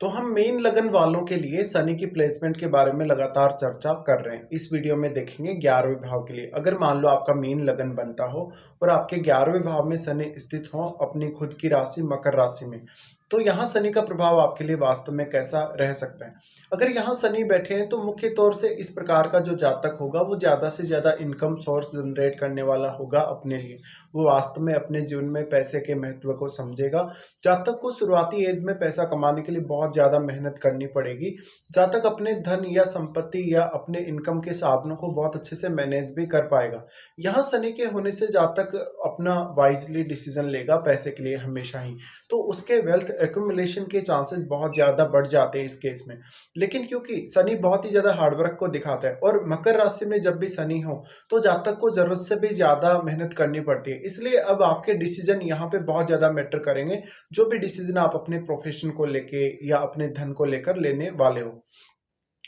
तो हम मेन लगन वालों के लिए शनि की प्लेसमेंट के बारे में लगातार चर्चा कर रहे हैं। इस वीडियो में देखेंगे 11वें भाव के लिए। अगर मान लो आपका मेन लगन बनता हो और आपके 11वें भाव में शनि स्थित हो अपनी खुद की राशि मकर राशि में, तो यहाँ शनि का प्रभाव आपके लिए वास्तव में कैसा रह सकता है। अगर यहाँ शनि बैठे हैं तो मुख्य तौर से इस प्रकार का जो जातक होगा वो ज़्यादा से ज़्यादा इनकम सोर्स जनरेट करने वाला होगा अपने लिए। वो वास्तव में अपने जीवन में पैसे के महत्व को समझेगा। जातक को शुरुआती एज में पैसा कमाने के लिए बहुत ज़्यादा मेहनत करनी पड़ेगी। जातक अपने धन या संपत्ति या अपने इनकम के साधनों को बहुत अच्छे से मैनेज भी कर पाएगा। यहाँ शनि के होने से जातक अपना वाइजली डिसीजन लेगा पैसे के लिए हमेशा ही, तो उसके वेल्थ एक्यूमुलेशन के चांसेस बहुत ज़्यादा बढ़ जाते हैं इस केस में। लेकिन क्योंकि शनि बहुत ही ज़्यादा हार्डवर्क को दिखाता है और मकर राशि में जब भी शनि हो तो जातक को ज़रूरत से भी ज़्यादा मेहनत करनी पड़ती है। इसलिए अब आपके डिसीजन यहाँ पे बहुत ज़्यादा मैटर करेंगे। जो भी डिसीजन आप अपने प्रोफेशन को लेके या अपने धन को लेकर लेने वाले हो,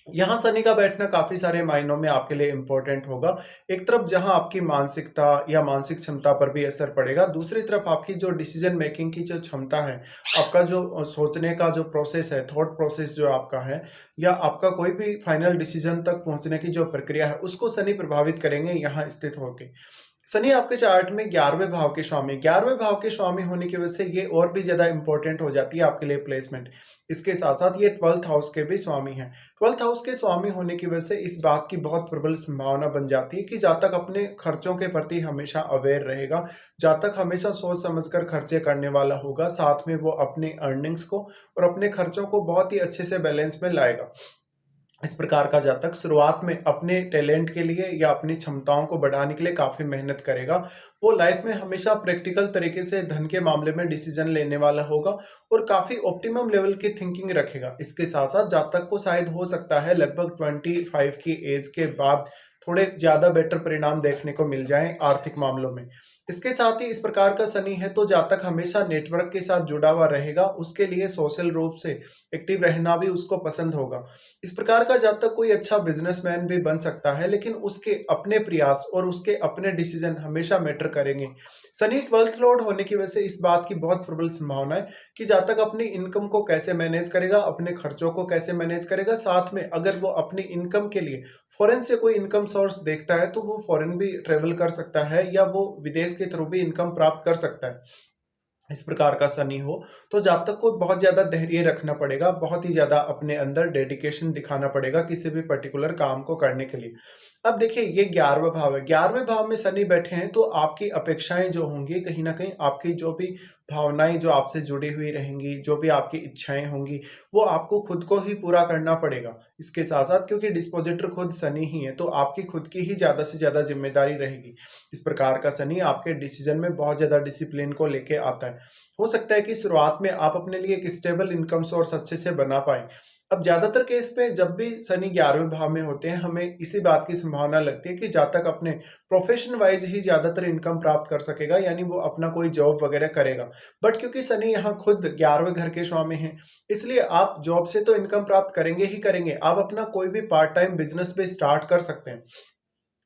यहाँ शनि का बैठना काफी सारे मायनों में आपके लिए इंपॉर्टेंट होगा। एक तरफ जहाँ आपकी मानसिकता या मानसिक क्षमता पर भी असर पड़ेगा, दूसरी तरफ आपकी जो डिसीजन मेकिंग की जो क्षमता है, आपका जो सोचने का जो प्रोसेस है, थॉट प्रोसेस जो आपका है, या आपका कोई भी फाइनल डिसीजन तक पहुंचने की जो प्रक्रिया है, उसको शनि प्रभावित करेंगे यहाँ स्थित होके। शनि आपके चार्ट में 11वें भाव के स्वामी, 11वें भाव के स्वामी होने की वजह से ये और भी ज़्यादा इंपॉर्टेंट हो जाती है आपके लिए प्लेसमेंट। इसके साथ-साथ ये 12th हाउस के भी स्वामी हैं। 12th हाउस के स्वामी होने की वजह से इस बात की बहुत प्रबल संभावना बन जाती है कि जातक अपने खर्चों के प्रति हमेशा अवेयर रहेगा। जातक हमेशा सोच समझकर खर्चे करने वाला होगा, साथ में वो अपने अर्निंग्स को और अपने खर्चों को बहुत ही अच्छे से बैलेंस में लाएगा। इस प्रकार का जातक शुरुआत में अपने टैलेंट के लिए या अपनी क्षमताओं को बढ़ाने के लिए काफ़ी मेहनत करेगा। वो लाइफ में हमेशा प्रैक्टिकल तरीके से धन के मामले में डिसीजन लेने वाला होगा और काफ़ी ऑप्टिमम लेवल की थिंकिंग रखेगा। इसके साथ-साथ जातक को शायद हो सकता है लगभग 25 की एज के बाद थोड़े ज़्यादा बेटर परिणाम देखने को मिल जाएँ आर्थिक मामलों में। इसके साथ ही इस प्रकार का शनि है तो जातक हमेशा नेटवर्क के साथ जुड़ा हुआ रहेगा, उसके लिए सोशल रूप से एक्टिव रहना भी उसको पसंद होगा। इस प्रकार का जातक कोई अच्छा बिजनेसमैन भी बन सकता है, लेकिन उसके अपने प्रयास और उसके अपने डिसीजन हमेशा मैटर करेंगे। शनि 12th लॉर्ड होने की वजह से इस बात की बहुत प्रबल संभावना है कि जातक अपनी इनकम को कैसे मैनेज करेगा, अपने खर्चों को कैसे मैनेज करेगा, साथ में अगर वो अपनी इनकम के लिए फॉरेन से कोई इनकम सोर्स देखता है तो वो फॉरेन भी ट्रेवल कर सकता है या वो विदेश के थ्रू भी इनकम प्राप्त कर सकता है। इस प्रकार का शनि हो तो जातक को बहुत ज़्यादा धैर्य रखना पड़ेगा, बहुत ही ज़्यादा अपने अंदर डेडिकेशन दिखाना पड़ेगा किसी भी पर्टिकुलर काम को करने के लिए। अब देखिए ये 11वां भाव है, 11वें भाव में शनि बैठे हैं तो आपकी अपेक्षाएँ जो होंगी कहीं न कहीं आपकी जो भी भावनाएँ जो आपसे जुड़ी हुई रहेंगी, जो भी आपकी इच्छाएँ होंगी, वो आपको खुद को ही पूरा करना पड़ेगा। इसके साथ-साथ क्योंकि डिस्पोज़िटर खुद शनि ही है तो आपकी खुद की ही ज़्यादा से ज़्यादा ज़िम्मेदारी रहेगी। इस प्रकार का शनि आपके डिसीज़न में बहुत ज़्यादा डिसिप्लिन को लेके आता है। हो सकता है कि शुरुआत में आप अपने लिए एक स्टेबल इनकम सोर्स अच्छे से बना पाएँ। अब ज़्यादातर केस में जब भी शनि 11वें भाव में होते हैं, हमें इसी बात की संभावना लगती है कि जातक अपने प्रोफ़ेशन वाइज़ ही ज़्यादातर इनकम प्राप्त कर सकेगा, यानी वो अपना कोई जॉब वग़ैरह करेगा। बट क्योंकि शनि यहाँ खुद 11वें घर के स्वामी हैं, इसलिए आप जॉब से तो इनकम प्राप्त करेंगे ही करेंगे। आप अपना कोई भी पार्ट टाइम बिज़नेस भी स्टार्ट कर सकते हैं।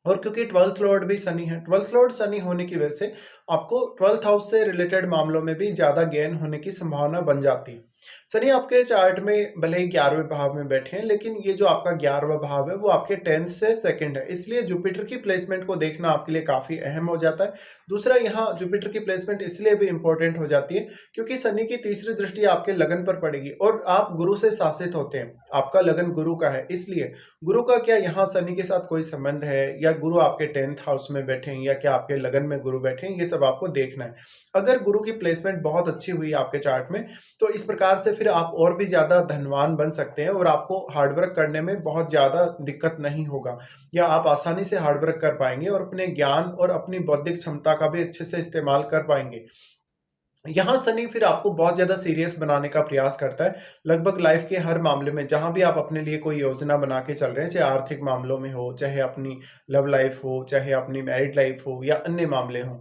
और क्योंकि 12th लॉर्ड भी शनि है, 12th लॉर्ड शनि होने की वजह से आपको 12th हाउस से रिलेटेड मामलों में भी ज़्यादा गेन होने की संभावना बन जाती है। शनि आपके चार्ट में भले ही 11वें भाव में बैठे हैं, लेकिन ये जो आपका 11वां भाव है वो आपके 10th से सेकंड है, इसलिए जुपिटर की प्लेसमेंट को देखना आपके लिए काफ़ी अहम हो जाता है। दूसरा यहाँ जुपिटर की प्लेसमेंट इसलिए भी इंपॉर्टेंट हो जाती है क्योंकि शनि की तीसरी दृष्टि आपके लगन पर पड़ेगी और आप गुरु से शासित होते हैं। आपका लगन गुरु का है, इसलिए गुरु का क्या यहाँ शनि के साथ कोई संबंध है या गुरु आपके 10th हाउस में बैठे हैं या क्या आपके लगन में गुरु बैठे हैं, ये सब आपको देखना है। अगर गुरु की प्लेसमेंट बहुत अच्छी हुई आपके चार्ट में तो इस प्रकार से फिर आप और भी ज़्यादा धनवान बन सकते हैं और आपको हार्ड वर्क करने में बहुत ज़्यादा दिक्कत नहीं होगा, या आप आसानी से हार्ड वर्क कर पाएँगे और अपने ज्ञान और अपनी बौद्धिक क्षमता का भी अच्छे से इस्तेमाल कर पाएँगे। यहाँ शनि फिर आपको बहुत ज़्यादा सीरियस बनाने का प्रयास करता है। लगभग लाइफ के हर मामले में जहाँ भी आप अपने लिए कोई योजना बना के चल रहे हैं, चाहे आर्थिक मामलों में हो, चाहे अपनी लव लाइफ हो, चाहे अपनी मैरिड लाइफ हो या अन्य मामले हों।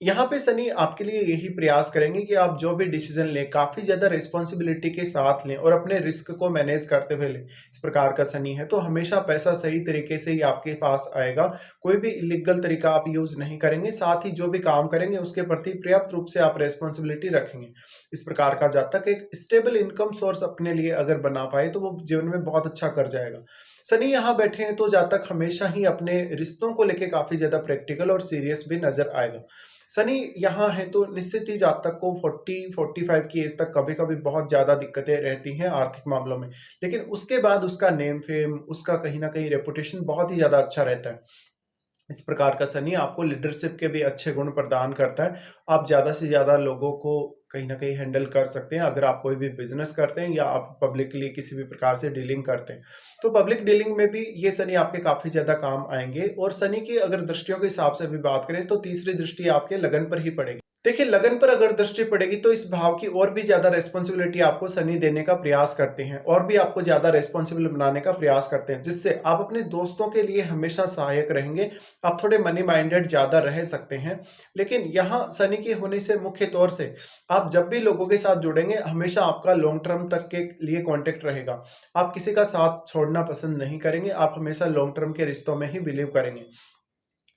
यहाँ पे शनि आपके लिए यही प्रयास करेंगे कि आप जो भी डिसीजन लें, काफ़ी ज़्यादा रिस्पॉन्सिबिलिटी के साथ लें और अपने रिस्क को मैनेज करते हुए लें। इस प्रकार का शनि है, तो हमेशा पैसा सही तरीके से ही आपके पास आएगा। कोई भी इलीगल तरीका आप यूज़ नहीं करेंगे, साथ ही जो भी काम करेंगे उसके प्रति पर्याप्त रूप से आप रिस्पॉन्सिबिलिटी रखेंगे। इस प्रकार का जातक एक स्टेबल इनकम सोर्स अपने लिए अगर बना पाए, तो वो जीवन में बहुत अच्छा कर जाएगा। शनि यहाँ बैठे हैं, तो जातक हमेशा ही अपने रिश्तों को लेके काफ़ी ज़्यादा प्रैक्टिकल और सीरियस भी नज़र आएगा। शनि यहाँ है तो निश्चित ही जातक को 40-45 की एज तक कभी-कभी बहुत ज़्यादा दिक्कतें रहती हैं आर्थिक मामलों में। लेकिन उसके बाद उसका नेम फेम, उसका कहीं न कहीं रेपुटेशन बहुत ही ज़्यादा अच्छा रहता है। इस प्रकार का शनि आपको लीडरशिप के भी अच्छे गुण प्रदान करता है। आप ज़्यादा से ज़्यादा लोगों को कहीं न कहीं हैंडल कर सकते हैं, अगर आप कोई भी बिज़नेस करते हैं या आप पब्लिकली किसी भी प्रकार से डीलिंग करते हैं। तो पब्लिक डीलिंग में भी ये शनि आपके काफ़ी ज़्यादा काम आएँगे और शनि की अगर दृष्टियों के हिसाब से भी बात करें, तो तीसरी दृष्टि आपके लगन पर ही पड़ेगी। देखिए, लगन पर अगर दृष्टि पड़ेगी तो इस भाव की और भी ज़्यादा रिस्पॉन्सिबिलिटी आपको शनि देने का प्रयास करते हैं और भी आपको ज़्यादा रिस्पॉन्सिबल बनाने का प्रयास करते हैं, जिससे आप अपने दोस्तों के लिए हमेशा सहायक रहेंगे। आप थोड़े मनी माइंडेड ज़्यादा रह सकते हैं। लेकिन यहाँ शनि के होने से मुख्य तौर से आप जब भी लोगों के साथ जुड़ेंगे, हमेशा आपका लॉन्ग टर्म तक के लिए कॉन्टैक्ट रहेगा। आप किसी का साथ छोड़ना पसंद नहीं करेंगे, आप हमेशा लॉन्ग टर्म के रिश्तों में ही बिलीव करेंगे।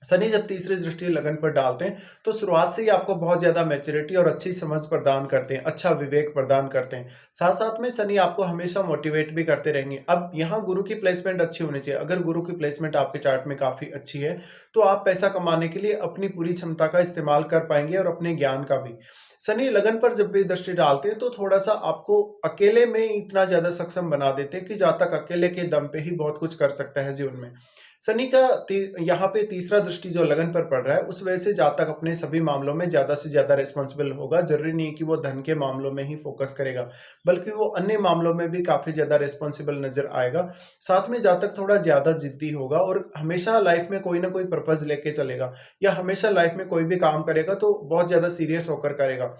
शनि जब तीसरी दृष्टि लगन पर डालते हैं, तो शुरुआत से ही आपको बहुत ज़्यादा मैच्योरिटी और अच्छी समझ प्रदान करते हैं, अच्छा विवेक प्रदान करते हैं। साथ-साथ में शनि आपको हमेशा मोटिवेट भी करते रहेंगे। अब यहाँ गुरु की प्लेसमेंट अच्छी होनी चाहिए। अगर गुरु की प्लेसमेंट आपके चार्ट में काफ़ी अच्छी है, तो आप पैसा कमाने के लिए अपनी पूरी क्षमता का इस्तेमाल कर पाएँगे और अपने ज्ञान का भी। शनि लगन पर जब भी दृष्टि डालते हैं, तो थोड़ा-सा आपको अकेले में इतना ज़्यादा सक्षम बना देते हैं कि जातक अकेले के दम पे ही बहुत कुछ कर सकता है जीवन में। शनि का यहाँ पे तीसरा दृष्टि जो लगन पर पड़ रहा है, उस वजह से जातक अपने सभी मामलों में ज़्यादा से ज़्यादा रिस्पॉन्सिबल होगा। ज़रूरी नहीं है कि वो धन के मामलों में ही फोकस करेगा, बल्कि वो अन्य मामलों में भी काफ़ी ज़्यादा रिस्पॉन्सिबल नज़र आएगा। साथ में जातक थोड़ा ज़्यादा ज़िद्दी होगा और हमेशा लाइफ में कोई ना कोई पर्पज़ लेके चलेगा या हमेशा लाइफ में कोई भी काम करेगा तो बहुत ज़्यादा सीरियस होकर करेगा।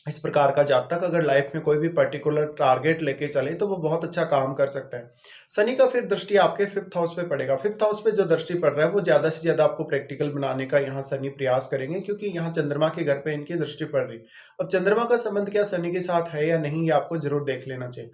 इस प्रकार का जातक अगर लाइफ में कोई भी पर्टिकुलर टारगेट लेके चले, तो वो बहुत अच्छा काम कर सकता है। शनि का फिर दृष्टि आपके 5th हाउस पे पड़ेगा। 5th हाउस पे जो दृष्टि पड़ रहा है, वो ज़्यादा से ज़्यादा आपको प्रैक्टिकल बनाने का यहाँ शनि प्रयास करेंगे, क्योंकि यहाँ चंद्रमा के घर पे इनकी दृष्टि पड़ रही है। अब चंद्रमा का संबंध क्या शनि के साथ है या नहीं, ये आपको ज़रूर देख लेना चाहिए।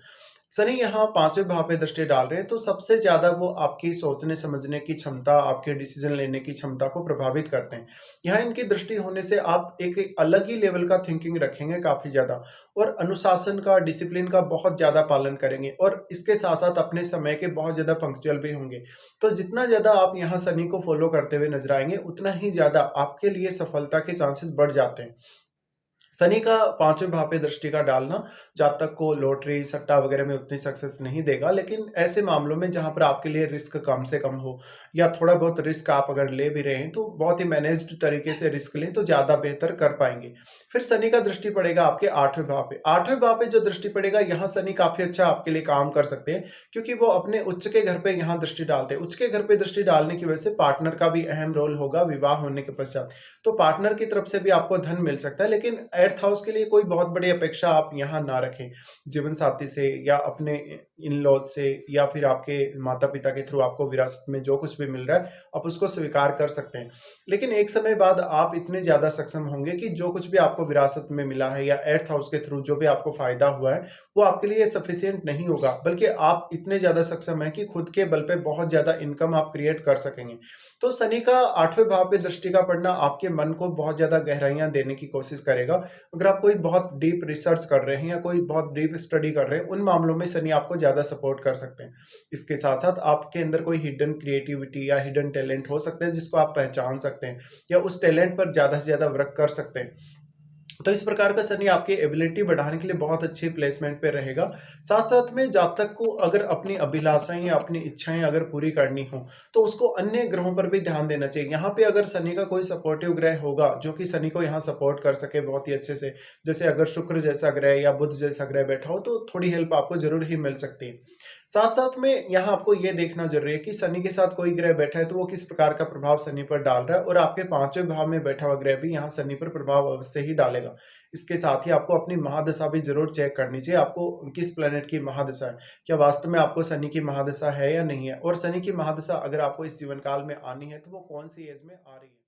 शनि यहाँ 5वें भाव पे दृष्टि डाल रहे हैं, तो सबसे ज़्यादा वो आपकी सोचने समझने की क्षमता, आपके डिसीजन लेने की क्षमता को प्रभावित करते हैं। यहाँ इनकी दृष्टि होने से आप एक अलग ही लेवल का थिंकिंग रखेंगे काफ़ी ज़्यादा और अनुशासन का, डिसिप्लिन का बहुत ज़्यादा पालन करेंगे और इसके साथ-साथ अपने समय के बहुत ज़्यादा पंक्चुअल भी होंगे। तो जितना ज़्यादा आप यहाँ शनि को फ़ॉलो करते हुए नज़र आएँगे, उतना ही ज़्यादा आपके लिए सफलता के चांसेस बढ़ जाते हैं। शनि का 5वें भाव पे दृष्टि का डालना जातक को लॉटरी, सट्टा वगैरह में उतनी सक्सेस नहीं देगा, लेकिन ऐसे मामलों में जहाँ पर आपके लिए रिस्क कम से कम हो या थोड़ा बहुत रिस्क आप अगर ले भी रहे हैं, तो बहुत ही मैनेज्ड तरीके से रिस्क लें, तो ज़्यादा बेहतर कर पाएँगे। फिर शनि का दृष्टि पड़ेगा आपके 8वें भाव पे। 8वें भाव पे जो दृष्टि पड़ेगा, यहाँ शनि काफ़ी अच्छा आपके लिए काम कर सकते हैं, क्योंकि वो अपने उच्च के घर पे यहाँ दृष्टि डालते हैं। उच्च के घर पे दृष्टि डालने की वजह से पार्टनर का भी अहम रोल होगा विवाह होने के पश्चात। तो पार्टनर की तरफ से भी आपको धन मिल सकता है, लेकिन 8th हाउस के लिए कोई बहुत बड़ी अपेक्षा आप यहाँ ना रखें। जीवन साथी से या अपने इन-लॉज़ से या फिर आपके माता-पिता के थ्रू आपको विरासत में जो कुछ भी मिल रहा है, आप उसको स्वीकार कर सकते हैं। लेकिन एक समय बाद आप इतने ज़्यादा सक्षम होंगे कि जो कुछ भी आपको विरासत में मिला है या 8th हाउस के थ्रू जो भी आपको फ़ायदा हुआ है, वो आपके लिए सफिशिएंट नहीं होगा, बल्कि आप इतने ज़्यादा सक्षम हैं कि खुद के बल पे बहुत ज़्यादा इनकम आप क्रिएट कर सकेंगे। तो शनि का 8वें भाव पे दृष्टि का पड़ना आपके मन को बहुत ज़्यादा गहराइयाँ देने की कोशिश करेगा। अगर आप कोई बहुत डीप रिसर्च कर रहे हैं या कोई बहुत डीप स्टडी कर रहे हैं, उन मामलों में शनि आपको ज़्यादा सपोर्ट कर सकते हैं। इसके साथ-साथ आपके अंदर कोई हिडन क्रिएटिविटी या हिडन टैलेंट हो सकता है, जिसको आप पहचान सकते हैं या उस टैलेंट पर ज़्यादा से ज़्यादा वर्क कर सकते हैं। तो इस प्रकार का शनि आपकी एबिलिटी बढ़ाने के लिए बहुत अच्छी प्लेसमेंट पे रहेगा। साथ-साथ में जातक को अगर अपनी अभिलाषाएँ या अपनी इच्छाएँ अगर पूरी करनी हो, तो उसको अन्य ग्रहों पर भी ध्यान देना चाहिए। यहाँ पे अगर शनि का कोई सपोर्टिव ग्रह होगा, जो कि शनि को यहाँ सपोर्ट कर सके बहुत ही अच्छे से, जैसे अगर शुक्र जैसा ग्रह या बुध जैसा ग्रह बैठा हो, तो थोड़ी हेल्प आपको ज़रूर ही मिल सकती है। साथ-साथ में यहाँ आपको ये देखना ज़रूरी है कि शनि के साथ कोई ग्रह बैठा है, तो वो किस प्रकार का प्रभाव शनि पर डाल रहा है और आपके 5वें भाव में बैठा हुआ ग्रह भी यहाँ शनि पर प्रभाव अवश्य ही डालेगा। इसके साथ ही आपको अपनी महादशा भी ज़रूर चेक करनी चाहिए, आपको किस प्लैनेट की महादशा है। क्या वास्तव में आपको शनि की महादशा है या नहीं है? और शनि की महादशा अगर आपको इस जीवन काल में आनी है, तो वो कौन-सी एज में आ रही है?